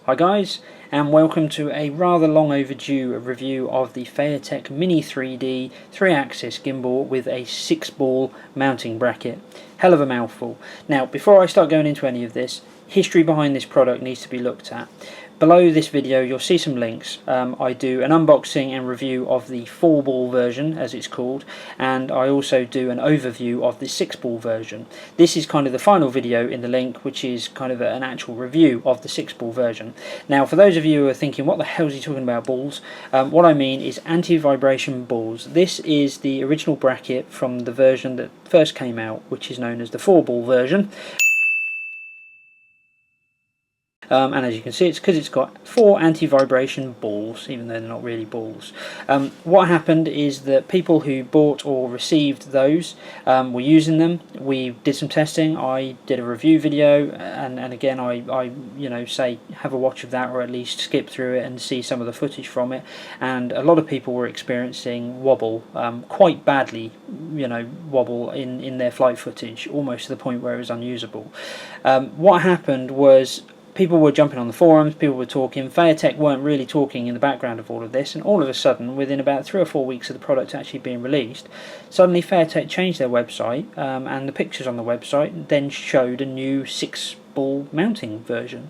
Hi guys, and welcome to a rather long overdue review of the Feiyu-Tech Mini3D 3-axis gimbal with a 6-ball mounting bracket. Hell of a mouthful. Now, before I start going into any of this, history behind this product needs to be looked at. Below this video you'll see some links. I do an unboxing and review of the 4-ball version, as it's called, and I also do an overview of the 6-ball version. This is kind of the final video in the link, which is kind of an actual review of the 6-ball version. Now, for those of you who are thinking, what the hell is he talking about balls? What I mean is anti-vibration balls. This is the original bracket from the version that first came out, which is known as the 4-ball version. And as you can see, it's because it's got 4 anti-vibration balls, even though they're not really balls. What happened is that people who bought or received those were using them. We did some testing. I did a review video, and again I say have a watch of that, or at least skip through it and see some of the footage from it. And a lot of people were experiencing wobble, quite badly, wobble in their flight footage, almost to the point where it was unusable. What happened was, people were jumping on the forums, people were talking. Feiyu-Tech weren't really talking in the background of all of this, and all of a sudden, within about 3 or 4 weeks of the product actually being released, suddenly Feiyu-Tech changed their website, and the pictures on the website then showed a new 6-ball mounting version.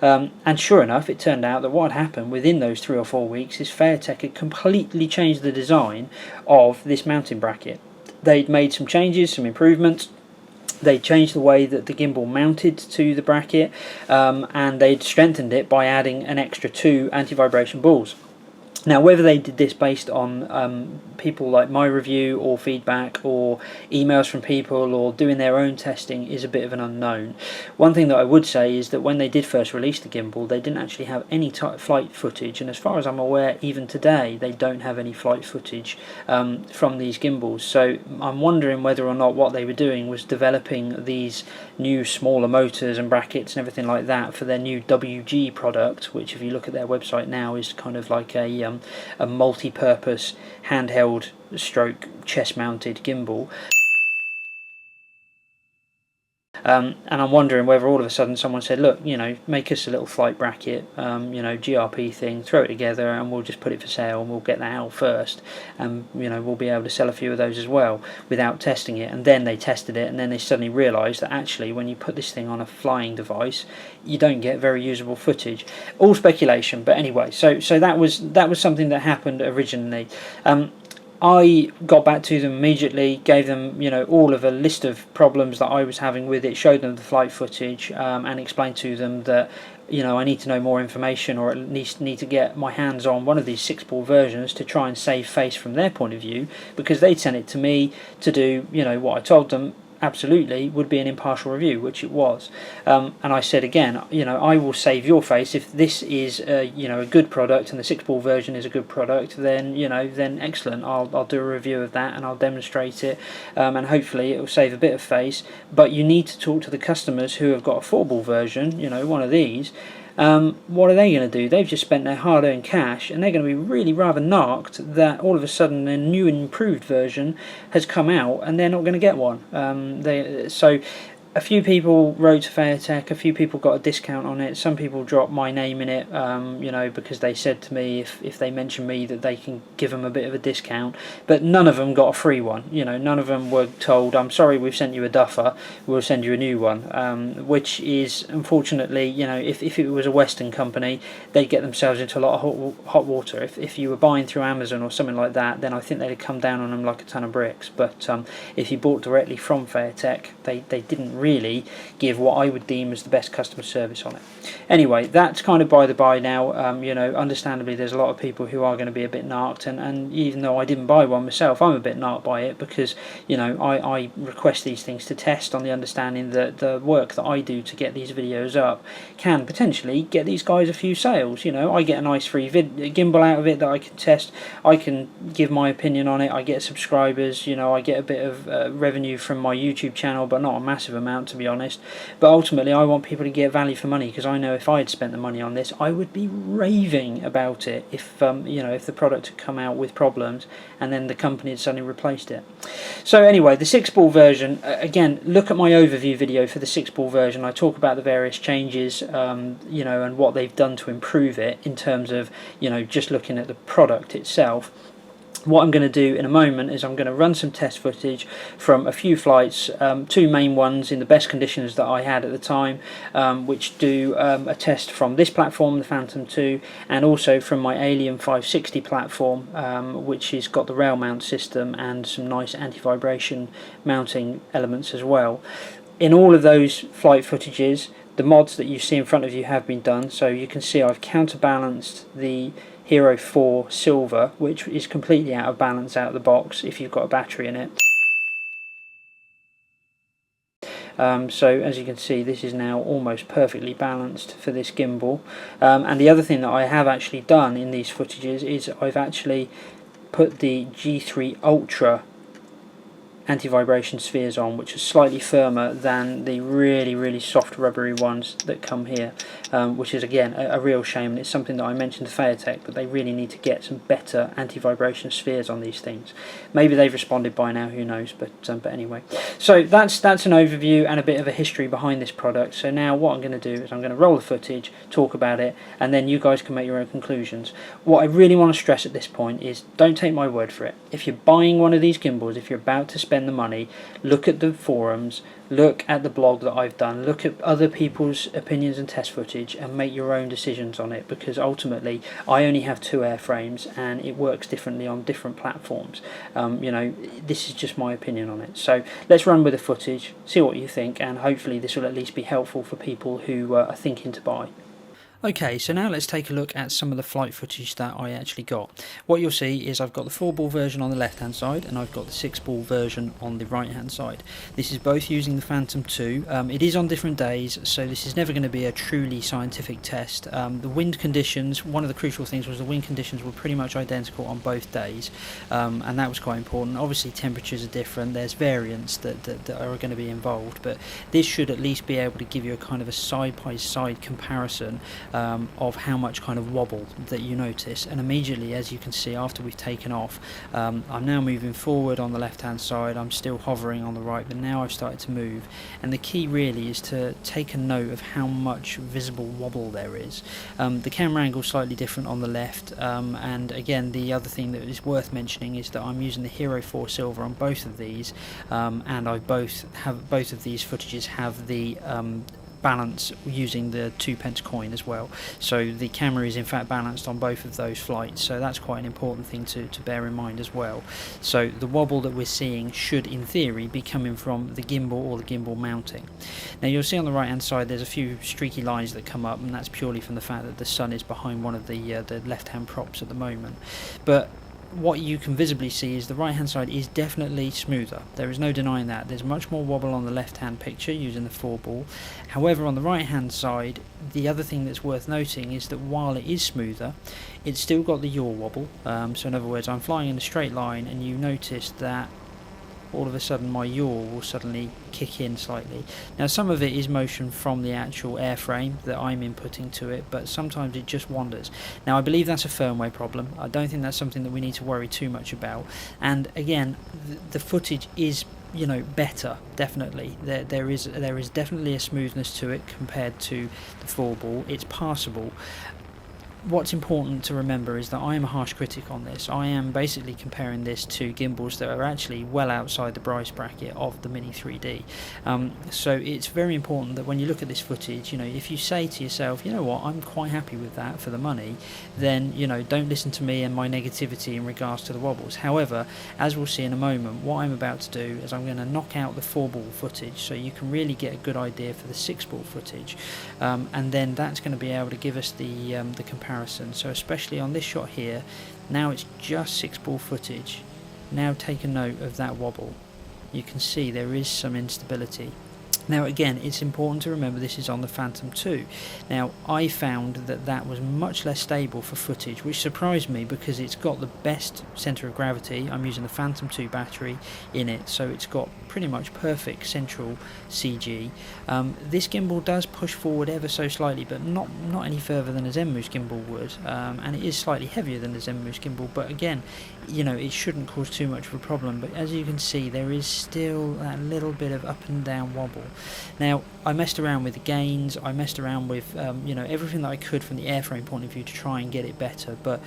And sure enough, it turned out that what had happened within those 3 or 4 weeks is Feiyu-Tech had completely changed the design of this mounting bracket. They'd made some changes, some improvements. They changed the way that the gimbal mounted to the bracket, and they'd strengthened it by adding an extra 2 anti-vibration balls. Now, whether they did this based on people like my review or feedback or emails from people or doing their own testing is a bit of an unknown. One thing that I would say is that when they did first release the gimbal, they didn't actually have any flight footage, and as far as I'm aware, even today they don't have any flight footage from these gimbals. So I'm wondering whether or not what they were doing was developing these new smaller motors and brackets and everything like that for their new WG product, which if you look at their website now is kind of like a multi-purpose handheld stroke chest mounted gimbal. And I'm wondering whether all of a sudden someone said, look, make us a little flight bracket, GRP thing, throw it together and we'll just put it for sale and we'll get that out first, and we'll be able to sell a few of those as well without testing it. And then they tested it, and then they suddenly realised that actually when you put this thing on a flying device, you don't get very usable footage. All speculation, but anyway, so that was something that happened originally. I got back to them immediately, gave them all of a list of problems that I was having with it, showed them the flight footage, and explained to them that I need to know more information, or at least need to get my hands on one of these 6-ball versions to try and save face from their point of view, because they'd sent it to me to do what I told them absolutely would be an impartial review, which it was. And I said again, I will save your face if this is a good product and the 6-ball version is a good product. Then then excellent. I'll do a review of that and I'll demonstrate it, and hopefully it will save a bit of face. But you need to talk to the customers who have got a 4-ball version, one of these. What are they going to do? They've just spent their hard-earned cash, and they're going to be really rather narked that all of a sudden a new and improved version has come out and they're not going to get one. So a few people wrote to Feiyu-Tech, a few people got a discount on it, some people dropped my name in it, because they said to me if they mention me that they can give them a bit of a discount, but none of them got a free one. None of them were told, I'm sorry, we've sent you a duffer, we'll send you a new one, which is unfortunately, if it was a Western company, they'd get themselves into a lot of hot water. If you were buying through Amazon or something like that, then I think they'd come down on them like a ton of bricks. But if you bought directly from Feiyu-Tech, they didn't really give what I would deem as the best customer service on it. Anyway, that's kind of by the by now. Understandably there's a lot of people who are going to be a bit narked, and even though I didn't buy one myself, I'm a bit narked by it, because I request these things to test on the understanding that the work that I do to get these videos up can potentially get these guys a few sales. I get a nice free gimbal out of it that I can test, I can give my opinion on it, I get subscribers, I get a bit of revenue from my YouTube channel, but not a massive amount. amount, to be honest, but ultimately I want people to get value for money, because I know if I had spent the money on this, I would be raving about it if you know, if the product had come out with problems and then the company had suddenly replaced it. So anyway, the 6-ball version, again, look at my overview video for the 6-ball version. I talk about the various changes, you know, and what they've done to improve it in terms of, you know, just looking at the product itself. What I'm going to do in a moment is I'm going to run some test footage from a few flights, 2 main ones in the best conditions that I had at the time, which do a test from this platform, the Phantom 2, and also from my Alien 560 platform, which has got the rail mount system and some nice anti-vibration mounting elements as well. In all of those flight footages, the mods that you see in front of you have been done, so you can see I've counterbalanced the Hero 4 Silver, which is completely out of balance out of the box if you've got a battery in it. So as you can see, this is now almost perfectly balanced for this gimbal. And the other thing that I have actually done in these footages is I've actually put the G3 Ultra anti-vibration spheres on, which are slightly firmer than the really soft rubbery ones that come here, which is again a real shame, and it's something that I mentioned to Feiyu-Tech, but they really need to get some better anti-vibration spheres on these things. Maybe they've responded by now, who knows, but anyway. So that's an overview and a bit of a history behind this product. So now what I'm going to do is I'm going to roll the footage, talk about it, and then you guys can make your own conclusions. What I really want to stress at this point is, don't take my word for it. If you're buying one of these gimbals, if you're about to spend the money, look at the forums, look at the blog that I've done, look at other people's opinions and test footage, and make your own decisions on it, because ultimately I only have 2 airframes and it works differently on different platforms. You know, this is just my opinion on it. So let's run with the footage, see what you think, and hopefully this will at least be helpful for people who are thinking to buy. Okay, so now let's take a look at some of the flight footage that I actually got. What you'll see is I've got the 4-ball version on the left hand side and I've got the 6-ball version on the right hand side. This is both using the Phantom 2. It is on different days, so this is never going to be a truly scientific test. The wind conditions, one of the crucial things was the wind conditions were pretty much identical on both days, and that was quite important. Obviously temperatures are different, there's variants that are going to be involved, but this should at least be able to give you a kind of a side-by-side comparison of how much kind of wobble that you notice. And immediately, as you can see, after we've taken off, I'm now moving forward on the left hand side. I'm still hovering on the right, but now I've started to move, and the key really is to take a note of how much visible wobble there is. The camera angle is slightly different on the left, and again, the other thing that is worth mentioning is that I'm using the Hero 4 Silver on both of these, and both of these footages have the balance using the 2p coin as well, so the camera is in fact balanced on both of those flights, so that's quite an important thing to bear in mind as well. So the wobble that we're seeing should in theory be coming from the gimbal or the gimbal mounting. Now you'll see on the right hand side there's a few streaky lines that come up, and that's purely from the fact that the sun is behind one of the left hand props at the moment. But what you can visibly see is the right hand side is definitely smoother. There is no denying that. There's much more wobble on the left hand picture using the 4-ball. However, on the right hand side, the other thing that's worth noting is that while it is smoother, it's still got the yaw wobble. So in other words, I'm flying in a straight line and you notice that all of a sudden my yaw will suddenly kick in slightly. Now some of it is motion from the actual airframe that I'm inputting to it, but sometimes it just wanders. Now I believe that's a firmware problem. I don't think that's something that we need to worry too much about, and again the footage is, you know, better, definitely. There is definitely a smoothness to it compared to the 4-ball. It's passable. What's important to remember is that I am a harsh critic on this. I am basically comparing this to gimbals that are actually well outside the price bracket of the Mini3D. So it's very important that when you look at this footage, you know, if you say to yourself, you know what, I'm quite happy with that for the money, then, you know, don't listen to me and my negativity in regards to the wobbles. However, as we'll see in a moment, what I'm about to do is I'm going to knock out the 4-ball footage so you can really get a good idea for the 6-ball footage, and then that's going to be able to give us the comparison. So especially on this shot here, now it's just 6-ball footage. Now take a note of that wobble. You can see there is some instability. Now again, it's important to remember this is on the Phantom 2. Now I found that that was much less stable for footage, which surprised me because it's got the best centre of gravity. I'm using the Phantom 2 battery in it, so it's got pretty much perfect central CG. This gimbal does push forward ever so slightly, but not any further than a Zenmoo's gimbal would, and it is slightly heavier than the Zenmoo's gimbal, but again, you know, it shouldn't cause too much of a problem. But as you can see, there is still that little bit of up and down wobble. Now I messed around with the gains, I messed around with you know, everything that I could from the airframe point of view to try and get it better, but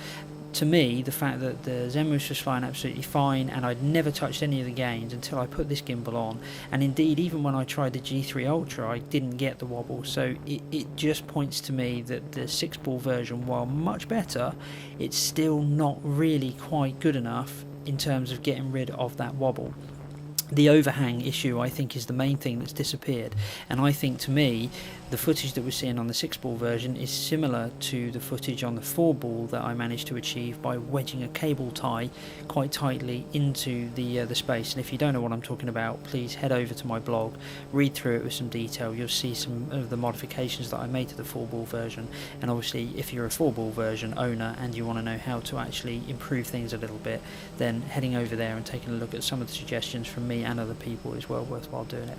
to me, the fact that the Zenmoo's was flying absolutely fine, and I'd never touched any of the gains until I put this gimbal on, and indeed even when I tried the G3 Ultra I didn't get the wobble, so it just points to me that the 6-ball version, while much better, it's still not really quite good enough in terms of getting rid of that wobble. The overhang issue, I think, is the main thing that's disappeared, and I think, to me, the footage that we're seeing on the 6-ball version is similar to the footage on the 4-ball that I managed to achieve by wedging a cable tie quite tightly into the space. And if you don't know what I'm talking about, please head over to my blog, read through it with some detail. You'll see some of the modifications that I made to the 4-ball version, and obviously if you're a 4-ball version owner and you want to know how to actually improve things a little bit, then heading over there and taking a look at some of the suggestions from me and other people is well worthwhile doing it.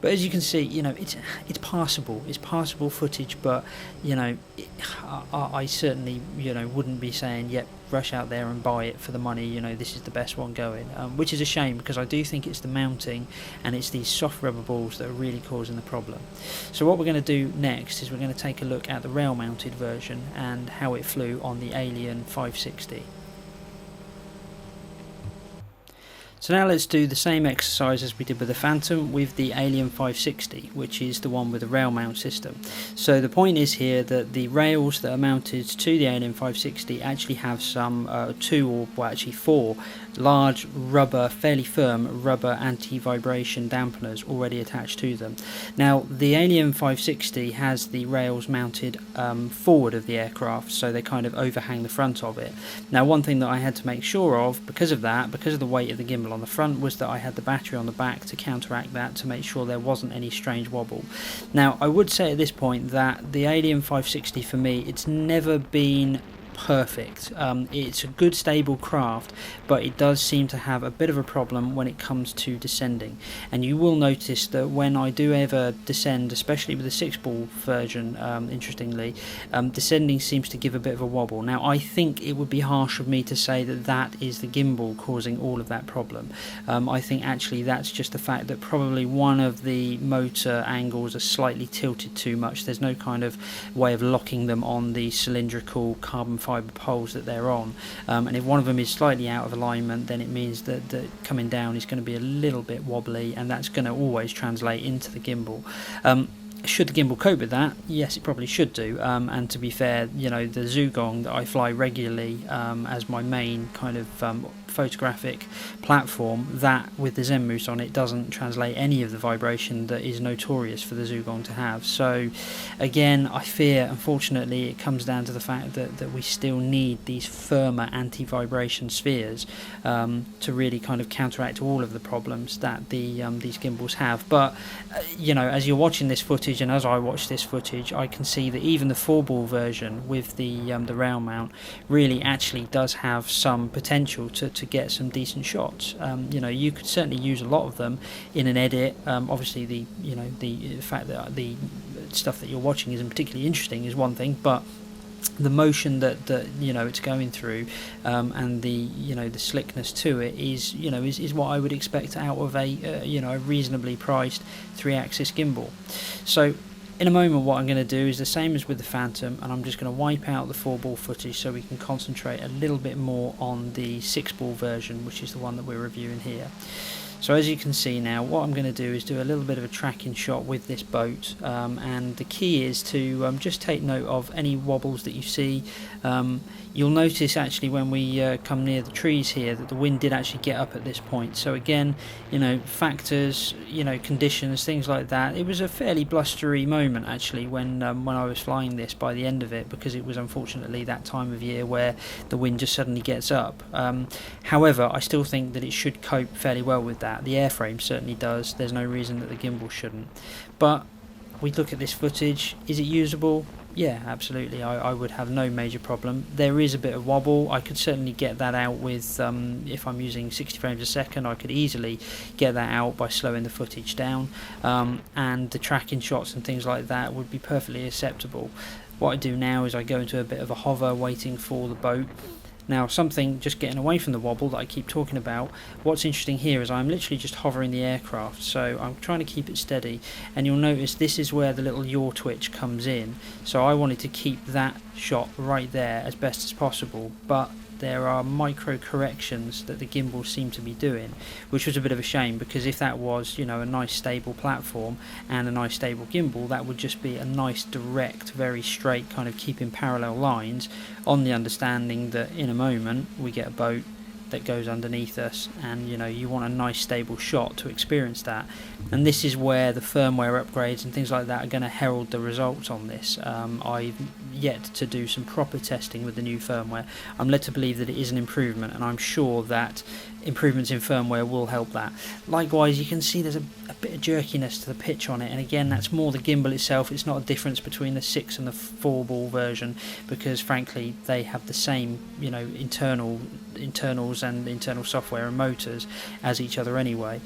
But as you can see, you know, it's passable. It's passable footage, but you know, I certainly, you know, wouldn't be saying, yep, rush out there and buy it for the money, you know, this is the best one going, which is a shame, because I do think it's the mounting and it's these soft rubber balls that are really causing the problem. So what we're going to do next is we're going to take a look at the rail mounted version and how it flew on the Alien 560. So now let's do the same exercise as we did with the Phantom with the Alien 560, which is the one with the rail mount system. So the point is here that the rails that are mounted to the Alien 560 actually have some 4 large rubber, fairly firm rubber anti-vibration dampeners already attached to them. Now the Alien 560 has the rails mounted forward of the aircraft, so they kind of overhang the front of it. Now one thing that I had to make sure of, because of the weight of the gimbal on the front, was that I had the battery on the back to counteract that, to make sure there wasn't any strange wobble. Now I would say at this point that the Alien 560 for me, it's never been perfect. It's a good stable craft, but it does seem to have a bit of a problem when it comes to descending, and you will notice that when I do ever descend, especially with the 6-ball version, interestingly, descending seems to give a bit of a wobble. Now I think it would be harsh of me to say that that is the gimbal causing all of that problem. I think actually that's just the fact that probably one of the motor angles are slightly tilted too much. There's no kind of way of locking them on the cylindrical carbon fibre poles that they're on, and if one of them is slightly out of alignment, then it means that coming down is going to be a little bit wobbly, and that's going to always translate into the gimbal. Should the gimbal cope with that? Yes, it probably should do, and to be fair, you know, the Zugong that I fly regularly as my main kind of photographic platform, that with the Zenmoo's on it doesn't translate any of the vibration that is notorious for the Zugong to have. So again, I fear, unfortunately, it comes down to the fact that we still need these firmer anti-vibration spheres to really kind of counteract all of the problems that these gimbals have. But you know, as you're watching this footage, and as I watch this footage, I can see that even the 4-ball version with the rail mount really actually does have some potential to get some decent shots. You know, you could certainly use a lot of them in an edit. Obviously the fact that the stuff that you're watching isn't particularly interesting is one thing, but the motion that you know it's going through, and the slickness to it is what I would expect out of a a reasonably priced 3-axis gimbal. So in a moment what I'm going to do is the same as with the Phantom, and I'm just going to wipe out the 4-ball footage so we can concentrate a little bit more on the 6-ball version, which is the one that we're reviewing here. So as you can see now, what I'm going to do is do a little bit of a tracking shot with this boat, and the key is to just take note of any wobbles that you see. You'll notice actually when we come near the trees here that the wind did actually get up at this point. So again, factors, conditions, things like that. It was a fairly blustery moment actually when I was flying this by the end of it, because it was unfortunately that time of year where the wind just suddenly gets up. However, I still think that it should cope fairly well with that. that. The airframe certainly does. There's no reason that the gimbal shouldn't. But we look at this footage, is it usable? Yeah, absolutely. I would have no major problem. There is a bit of wobble. I could certainly get that out with, if I'm using 60 frames a second, I could easily get that out by slowing the footage down, and the tracking shots and things like that would be perfectly acceptable. What I do now is I go into a bit of a hover waiting for the boat. Now, something, just getting away from the wobble that I keep talking about, what's interesting here is I'm literally just hovering the aircraft, so I'm trying to keep it steady, and you'll notice this is where the little yaw twitch comes in, so I wanted to keep that shot right there as best as possible, but there are micro corrections that the gimbal seemed to be doing, which was a bit of a shame, because if that was, you know, a nice stable platform and a nice stable gimbal, that would just be a nice direct, very straight kind of keeping parallel lines, on the understanding that in a moment we get a boat that goes underneath us, and you know, you want a nice stable shot to experience that. And this is where the firmware upgrades and things like that are going to herald the results on this. I've yet to do some proper testing with the new firmware. I'm led to believe that it is an improvement, and I'm sure that improvements in firmware will help that. Likewise, you can see there's a bit of jerkiness to the pitch on it, and again, that's more the gimbal itself. It's not a difference between the 6 and the 4 ball version, because frankly they have the same, you know, internals and internal software and motors as each other anyway.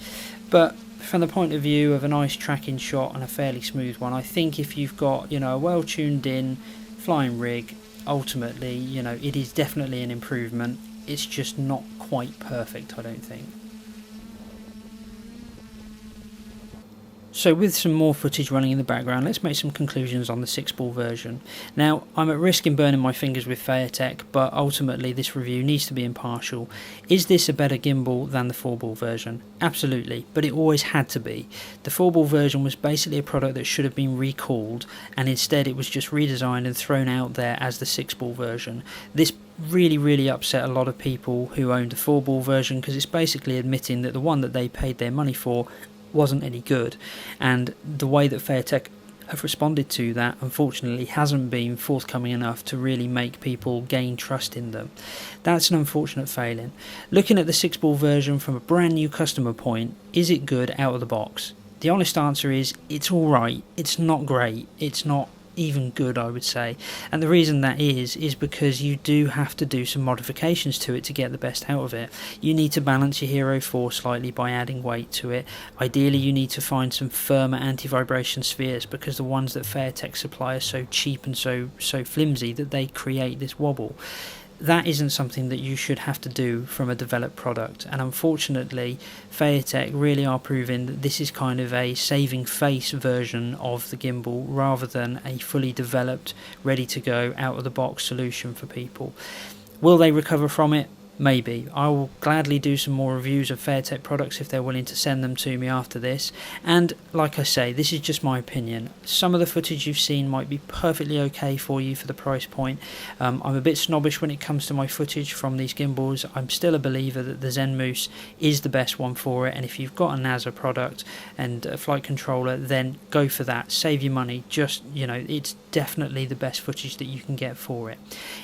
But from the point of view of a nice tracking shot and a fairly smooth one, I think if you've got, you know, a well tuned in flying rig, ultimately, you know, it is definitely an improvement. It's just not quite perfect, I don't think. So with some more footage running in the background, let's make some conclusions on the 6-ball version. Now, I'm at risk in burning my fingers with Feiyu-Tech, but ultimately this review needs to be impartial. Is this a better gimbal than the 4-ball version? Absolutely, but it always had to be. The 4-ball version was basically a product that should have been recalled, and instead it was just redesigned and thrown out there as the 6-ball version. This really upset a lot of people who owned the 4-ball version, because it's basically admitting that the one that they paid their money for wasn't any good, and the way that Feiyu-Tech have responded to that unfortunately hasn't been forthcoming enough to really make people gain trust in them. That's an unfortunate failing. Looking at the 6-ball version from a brand new customer point, is it good out of the box? The honest answer is it's alright. It's not great. It's not even good, I would say, and the reason that is because you do have to do some modifications to it to get the best out of it. You need to balance your Hero 4 slightly by adding weight to it. Ideally you need to find some firmer anti-vibration spheres, because the ones that Feiyu-Tech supply are so cheap and so flimsy that they create this wobble. That isn't something that you should have to do from a developed product, and unfortunately Feiyu-Tech really are proving that this is kind of a saving face version of the gimbal rather than a fully developed, ready to go, out of the box solution for people. Will they recover from it? Maybe. I will gladly do some more reviews of Feiyu-Tech products if they're willing to send them to me after this. And like I say, this is just my opinion. Some of the footage you've seen might be perfectly okay for you for the price point. I'm a bit snobbish when it comes to my footage from these gimbals. I'm still a believer that the Zenmous is the best one for it, and if you've got a NASA product and a flight controller, then go for that. Save your money. Just, you know, it's definitely the best footage that you can get for it.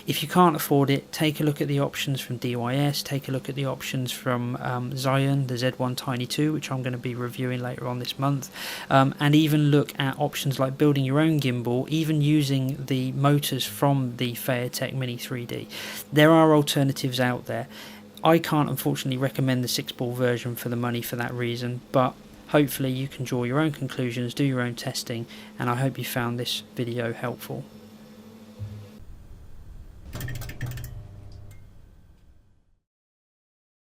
If you can't afford it, take a look at the options from DYS, take a look at the options from Zion, the Z1 Tiny 2, which I'm going to be reviewing later on this month, and even look at options like building your own gimbal, even using the motors from the Feiyu-Tech Mini3D. There are alternatives out there. I can't unfortunately recommend the 6-ball version for the money for that reason, but hopefully you can draw your own conclusions, do your own testing, and I hope you found this video helpful.